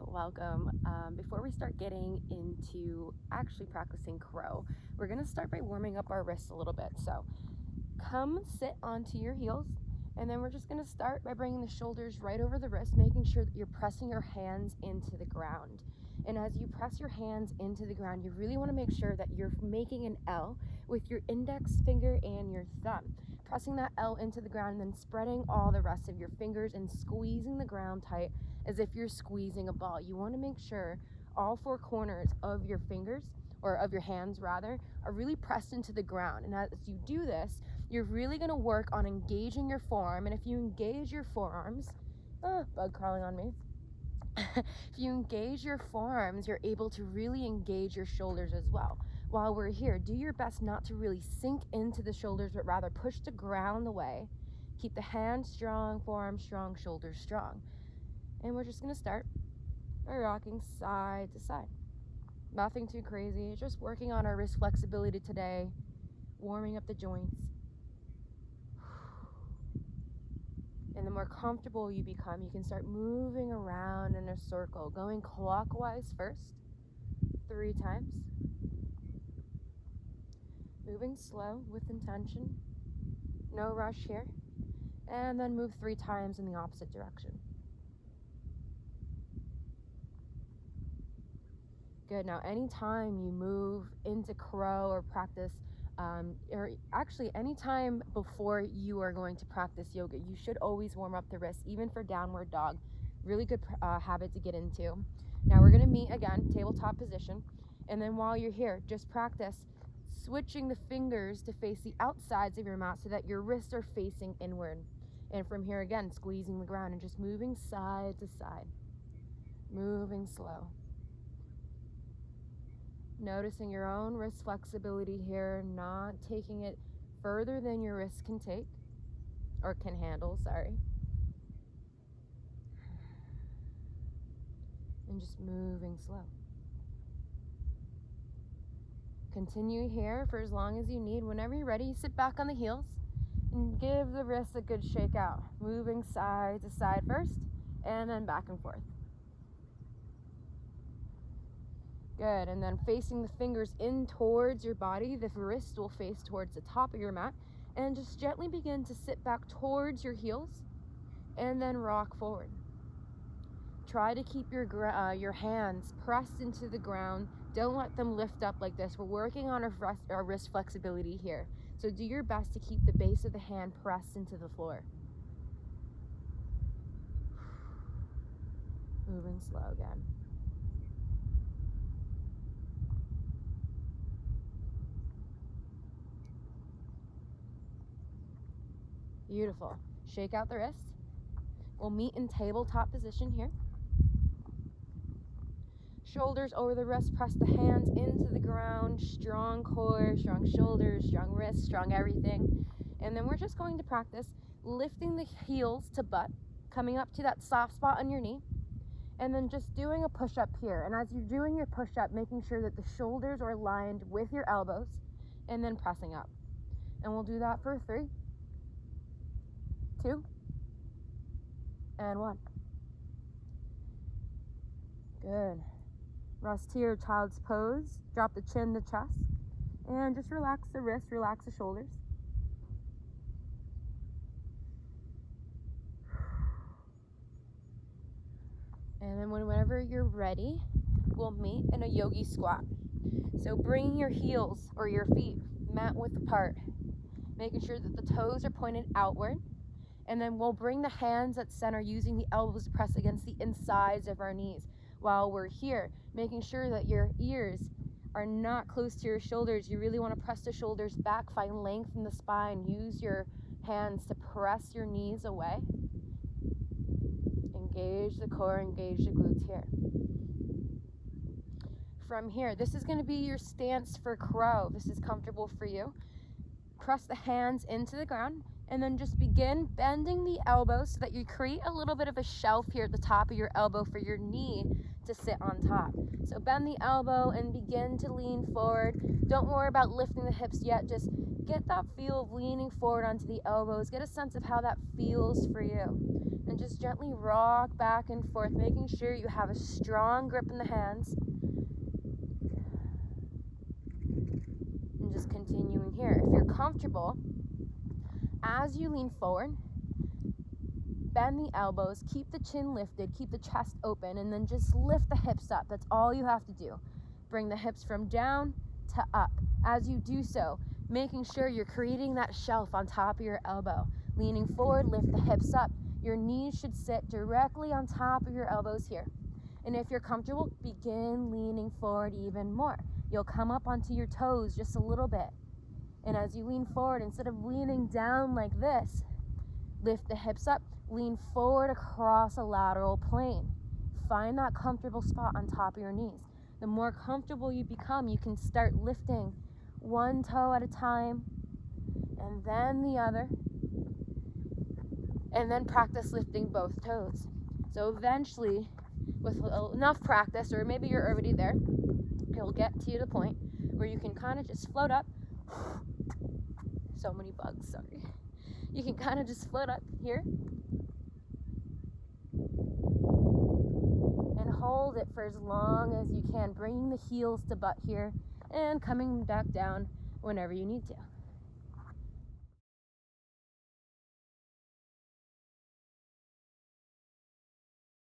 welcome. Before we start getting into actually practicing crow, we're going to start by warming up our wrists a little bit. So come sit onto your heels, and then we're just going to start by bringing the shoulders right over the wrist, making sure that you're pressing your hands into the ground. And as you press your hands into the ground, you really want to make sure that you're making an L with your index finger and your thumb. Pressing that L into the ground and then spreading all the rest of your fingers and squeezing the ground tight as if you're squeezing a ball. You want to make sure all four corners of your fingers, or of your hands rather, are really pressed into the ground. And as you do this, you're really going to work on engaging your forearm. And if you engage your forearms, bug crawling on me. If you engage your forearms, you're able to really engage your shoulders as well. While we're here, do your best not to really sink into the shoulders, but rather push the ground away. Keep the hands strong, forearms strong, shoulders strong. And we're just going to start by rocking side to side. Nothing too crazy, just working on our wrist flexibility today, warming up the joints. And the more comfortable you become, you can start moving around in a circle, going clockwise first, 3 times. Moving slow with intention, no rush here. And then move 3 times in the opposite direction. Good. Now, anytime you move into crow or practice, or actually anytime before you are going to practice yoga, you should always warm up the wrists, even for downward dog. Really good habit to get into. Now we're going to meet again, tabletop position. And then while you're here, just practice switching the fingers to face the outsides of your mat so that your wrists are facing inward. And from here again, squeezing the ground and just moving side to side, moving slow. Noticing your own wrist flexibility here, not taking it further than your wrist can take, or can handle, sorry. And just moving slow. Continue here for as long as you need. Whenever you're ready, sit back on the heels and give the wrists a good shake out. Moving side to side first, and then back and forth. Good, and then facing the fingers in towards your body, the wrist will face towards the top of your mat, and just gently begin to sit back towards your heels, and then rock forward. Try to keep your hands pressed into the ground. Don't let them lift up like this. We're working on our wrist flexibility here, so do your best to keep the base of the hand pressed into the floor. Moving slow again. Beautiful. Shake out the wrist. We'll meet in tabletop position here. Shoulders over the wrist, press the hands into the ground. Strong core, strong shoulders, strong wrists, strong everything. And then we're just going to practice lifting the heels to butt, coming up to that soft spot on your knee, and then just doing a push-up here. And as you're doing your push-up, making sure that the shoulders are aligned with your elbows, and then pressing up. And we'll do that for 3, 2, and 1. Good. Rest here, child's pose. Drop the chin to chest, and just relax the wrist, relax the shoulders. And then whenever you're ready, we'll meet in a yogi squat. So bringing your heels or your feet mat width apart, making sure that the toes are pointed outward. And then we'll bring the hands at center, using the elbows to press against the insides of our knees. While we're here, making sure that your ears are not close to your shoulders. You really want to press the shoulders back, find length in the spine. Use your hands to press your knees away. Engage the core, engage the glutes here. From here, this is going to be your stance for crow. This is comfortable for you. Press the hands into the ground, and then just begin bending the elbows so that you create a little bit of a shelf here at the top of your elbow for your knee to sit on top. So bend the elbow and begin to lean forward. Don't worry about lifting the hips yet. Just get that feel of leaning forward onto the elbows. Get a sense of how that feels for you. And just gently rock back and forth, making sure you have a strong grip in the hands. And just continuing here. If you're comfortable, as you lean forward, bend the elbows, keep the chin lifted, keep the chest open, and then just lift the hips up. That's all you have to do. Bring the hips from down to up. As you do so, making sure you're creating that shelf on top of your elbow. Leaning forward, lift the hips up. Your knees should sit directly on top of your elbows here. And if you're comfortable, begin leaning forward even more. You'll come up onto your toes just a little bit. And as you lean forward, instead of leaning down like this, lift the hips up, lean forward across a lateral plane. Find that comfortable spot on top of your knees. The more comfortable you become, you can start lifting one toe at a time, and then the other, and then practice lifting both toes. So eventually, with enough practice, or maybe you're already there, it'll get to the point where you can kind of just float up. So many bugs, sorry. You can kind of just float up here and hold it for as long as you can, bringing the heels to butt here and coming back down whenever you need to.